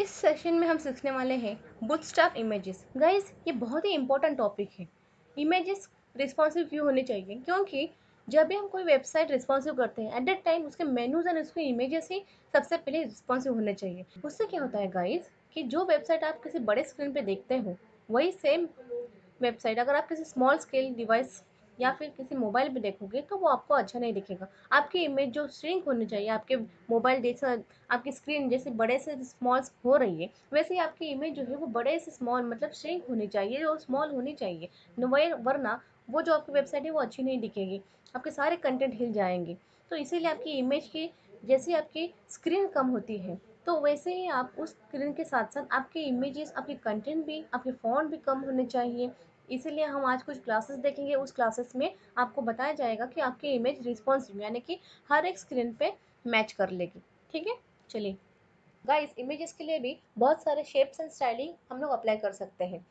इस सेशन में हम सीखने वाले हैं बूटस्ट्रैप इमेजेस। गाइस, ये बहुत ही इंपॉर्टेंट टॉपिक है। इमेजेस रिस्पॉन्सिव क्यों होने चाहिए? क्योंकि जब भी हम कोई वेबसाइट रिस्पॉन्सिव करते हैं, एट दैट टाइम उसके मेनूज एंड उसके इमेजेस ही सबसे पहले रिस्पॉन्सिव होने चाहिए। उससे क्या होता है गाइस कि जो वेबसाइट आप किसी बड़े स्क्रीन पे देखते हो, वही सेम वेबसाइट अगर आप किसी स्मॉल स्केल डिवाइस या फिर किसी मोबाइल पे देखोगे तो वो आपको अच्छा नहीं दिखेगा। आपकी इमेज जो श्रिंक होनी चाहिए, आपके मोबाइल जैसा आपकी स्क्रीन जैसे बड़े से स्मॉल हो रही है, वैसे ही आपकी इमेज जो है वो बड़े से स्मॉल मतलब श्रिंक होनी चाहिए और स्मॉल होनी चाहिए। वरना वो जो आपकी वेबसाइट है वो अच्छी नहीं दिखेगी, आपके सारे कंटेंट हिल जाएंगे। तो इसीलिए आपकी इमेज की जैसे आपकी स्क्रीन कम होती है, तो वैसे ही आप उस स्क्रीन के साथ साथ आपके इमेजेस, आपके कंटेंट भी, आपके फ़ॉन्ट भी कम होने चाहिए। इसीलिए हम आज कुछ क्लासेस देखेंगे। उस क्लासेस में आपको बताया जाएगा कि आपकी इमेज रिस्पॉन्सिव यानी कि हर एक स्क्रीन पे मैच कर लेगी। ठीक है, चलिए गाइस, इमेजेस के लिए भी बहुत सारे शेप्स एंड स्टाइलिंग हम लोग अप्लाई कर सकते हैं।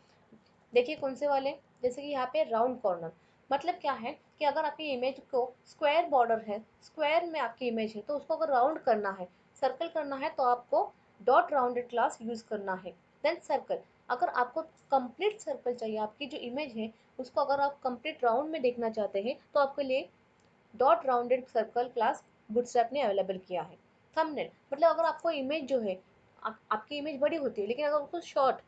देखिए कौन से वाले, जैसे कि यहाँ पे राउंड कॉर्नर। मतलब क्या है कि अगर आपकी इमेज को स्क्वायर बॉर्डर है, स्क्वायर में आपकी इमेज है, तो उसको अगर राउंड करना है, सर्कल करना है, तो आपको डॉट राउंडेड क्लास यूज करना है। देन सर्कल, अगर आपको कंप्लीट सर्कल चाहिए, आपकी जो इमेज है उसको अगर आप कंप्लीट राउंड में देखना चाहते हैं, तो आपके लिए dot rounded circle class bootstrap ने अवेलेबल किया है। थंबनेल, मतलब अगर आपको इमेज जो है आपकी इमेज बड़ी होती है, लेकिन अगर उसको शॉर्ट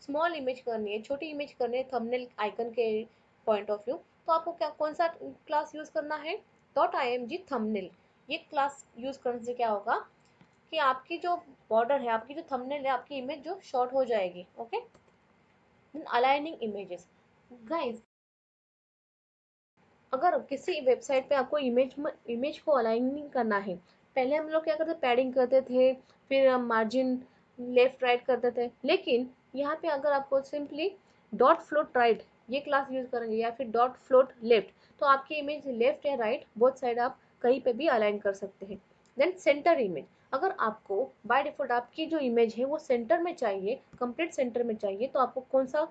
स्मॉल इमेज करनी है, छोटी इमेज करनी है थंबनेल आइकन के पॉइंट ऑफ व्यू, तो आपको क्या कौन सा क्लास यूज करना है? Dot I M G thumbnail. ये क्लास यूज करने से क्या होगा कि आपकी जो बॉर्डर है, आपकी जो थंबनेल है, आपकी इमेज जो शॉर्ट हो जाएगी। Okay, aligning images. गाइस, अगर किसी वेबसाइट पे आपको इमेज को अलाइनिंग करना है, पहले हम लोग क्या करते, पैडिंग करते थे, फिर मार्जिन लेफ्ट राइट करते थे, लेकिन यहाँ पे अगर आपको सिंपली डॉट फ्लोट राइट ये क्लास यूज करेंगे या फिर डॉट फ्लोट लेफ्ट, तो आपकी इमेज लेफ्ट या राइट बोथ साइड आप कहीं पे भी अलाइन कर सकते हैं। देन सेंटर इमेज, अगर आपको बाय डिफॉल्ट आपकी जो इमेज है वो सेंटर में चाहिए, कंप्लीट सेंटर में चाहिए, तो आपको कौन सा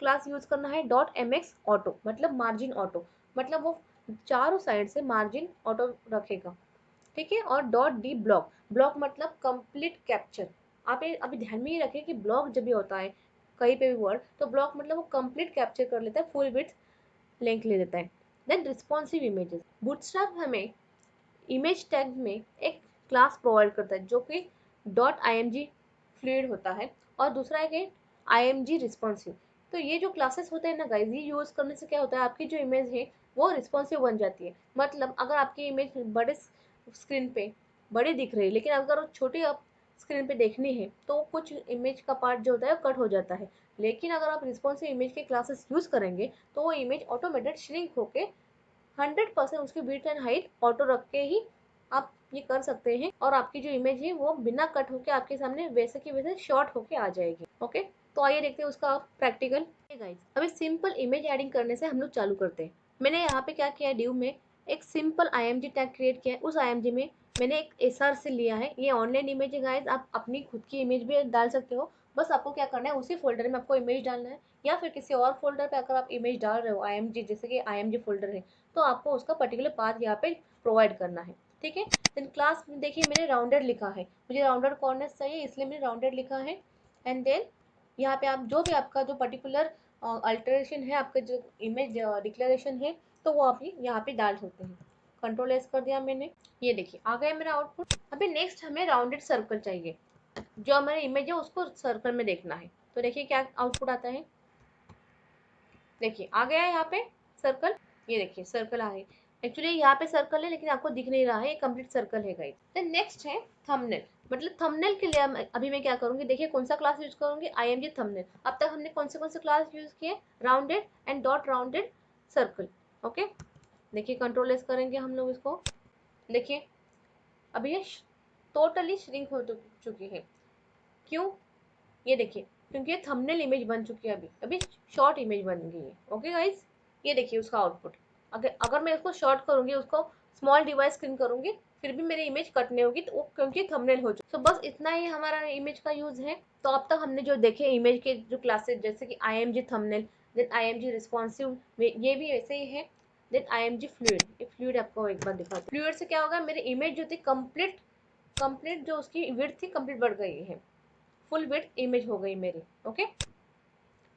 क्लास यूज करना है? डॉट एम एक्स ऑटो, मतलब मार्जिन ऑटो, मतलब वो चारों साइड से मार्जिन ऑटो रखेगा। ठीक है, और डॉट डी ब्लॉक, ब्लॉक मतलब कंप्लीट कैप्चर। आप ये अभी ध्यान में ही रखें कि ब्लॉक जब भी होता है कहीं पे भी वर्ड, तो ब्लॉक मतलब वो कंप्लीट कैप्चर कर लेता है, फुल विड्थ लेंथ ले लेता है। देन रिस्पॉन्सिव इमेजेस, बूटस्ट्रैप हमें इमेज टैग में एक क्लास प्रोवाइड करता है जो कि dot I M G fluid होता है, और दूसरा है कि आई एम जी रिस्पॉन्सिव। तो ये जो क्लासेस होते हैं ना गाइज, ये यूज करने से क्या होता है, आपकी जो इमेज है वो रिस्पॉन्सिव बन जाती है। मतलब अगर आपकी इमेज बड़े स्क्रीन पे बड़ी दिख रही है, लेकिन अगर वो छोटी आप स्क्रीन पे देखनी है, तो कुछ इमेज का पार्ट जो होता है कट हो जाता है। लेकिन अगर आप रिस्पॉन्सिव इमेज के क्लासेस यूज करेंगे, तो वो इमेज ऑटोमेटेड श्रिंक होके 100% उसकी विड्थ एंड हाइट ऑटो रख के ही आप ये कर सकते हैं, और आपकी जो इमेज है वो बिना कट होके आपके सामने वैसे की वैसे शॉर्ट होके आ जाएगी। ओके, तो आइए देखते हैं उसका प्रैक्टिकल। गाइस, अभी सिंपल इमेज एडिंग करने से हम लोग चालू करते हैं। मैंने यहाँ पे क्या किया है, ड्यू में एक सिंपल IMG टैग क्रिएट किया है। उस IMG में मैंने एक SR से लिया है। ये ऑनलाइन इमेज है गाइस, आप अपनी खुद की इमेज भी डाल सकते हो। बस आपको क्या करना है, उसी फोल्डर में आपको इमेज डालना है, या फिर किसी और फोल्डर पे अगर आप इमेज डाल रहे हो IMG, जैसे कि IMG फोल्डर है, तो आपको उसका पर्टिकुलर पाथ यहाँ पे प्रोवाइड करना है। ठीक है, देन क्लास में देखिए मैंने राउंडेड लिखा है, मुझे राउंडेड कॉर्नर्स चाहिए इसलिए मैंने राउंडेड लिखा है। एंड देन यहाँ पे आप जो भी आपका जो पर्टिकुलर अल्टरेशन है, आपका जो इमेज डिक्लेरेशन है, तो वो आप यहाँ पे डाल सकते हैं। कंट्रोल एस कर दिया मैंने, ये देखिए आ गया मेरा आउटपुट। अभी नेक्स्ट हमें राउंडेड सर्कल चाहिए, जो हमारी इमेज है उसको सर्कल में देखना है। तो देखिए क्या आउटपुट आता है, देखिए आ गया है यहाँ पे सर्कल, ये देखिए सर्कल आ गई। एक्चुअली यहाँ पे सर्कल है लेकिन आपको दिख नहीं रहा है, ये कंप्लीट सर्कल है गाइस। देन नेक्स्ट है थंबनेल, मतलब थंबनेल के लिए अभी मैं क्या करूंगी, देखिए कौन सा क्लास यूज करूंगी, IMG थंबनेल। अब तक हमने कौन से क्लास यूज किए, rounded and dot rounded circle. Okay, देखिए कंट्रोल एस करेंगे हम लोग इसको, देखिए अभी ये टोटली श्रिंक हो चुकी है। क्यों? ये देखिए, क्योंकि ये थंबनेल इमेज बन चुकी है, अभी अभी शॉर्ट इमेज बन गई है। ओके गाइस, ये देखिए उसका आउटपुट। अगर अगर मैं इसको शॉर्ट करूंगी, उसको स्मॉल डिवाइस स्क्रीन करूंगी, फिर भी मेरी इमेज कट नहीं होगी, तो वो क्योंकि थंबनेल हो चुकी। तो बस इतना ही हमारा इमेज का यूज है। तो अब तक हमने जो देखे इमेज के जो क्लासेस, जैसे कि IMG thumbnail, then IMG responsive, ये भी वैसे ही है। देन IMG फ्लूइड, ये फ्लूइड आपको एक बार दिखाते हैं। फ्लूइड से क्या होगा, मेरी इमेज जो थी कंप्लीट जो उसकी विड्थ थी कंप्लीट बढ़ गई है। फुल विड्थ इमेज हो गई मेरी। ओके,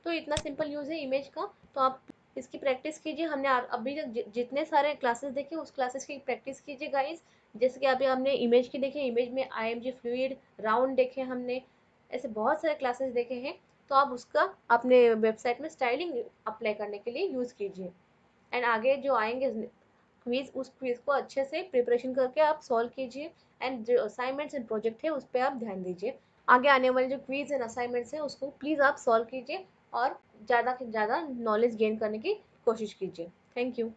तो इतना सिंपल यूज़ है इमेज का। तो आप इसकी प्रैक्टिस कीजिए। हमने अभी तक जितने सारे क्लासेस देखे उस क्लासेस की प्रैक्टिस कीजिए गाइस। जैसे कि अभी हमने इमेज की देखे, इमेज में IMG फ्लूइड राउंड देखे हमने, ऐसे बहुत सारे क्लासेस देखे हैं। तो आप उसका अपने वेबसाइट में स्टाइलिंग अप्लाई करने के लिए यूज़ कीजिए। एंड आगे जो आएंगे क्विज, उस क्विज को अच्छे से प्रिपरेशन करके आप सॉल्व कीजिए। एंड जो असाइनमेंट्स एंड प्रोजेक्ट है उस पर आप ध्यान दीजिए। आगे आने वाले जो क्विज एंड असाइनमेंट्स हैं उसको प्लीज़ आप सॉल्व कीजिए और ज़्यादा से ज़्यादा नॉलेज गेन करने की कोशिश कीजिए। Thank you.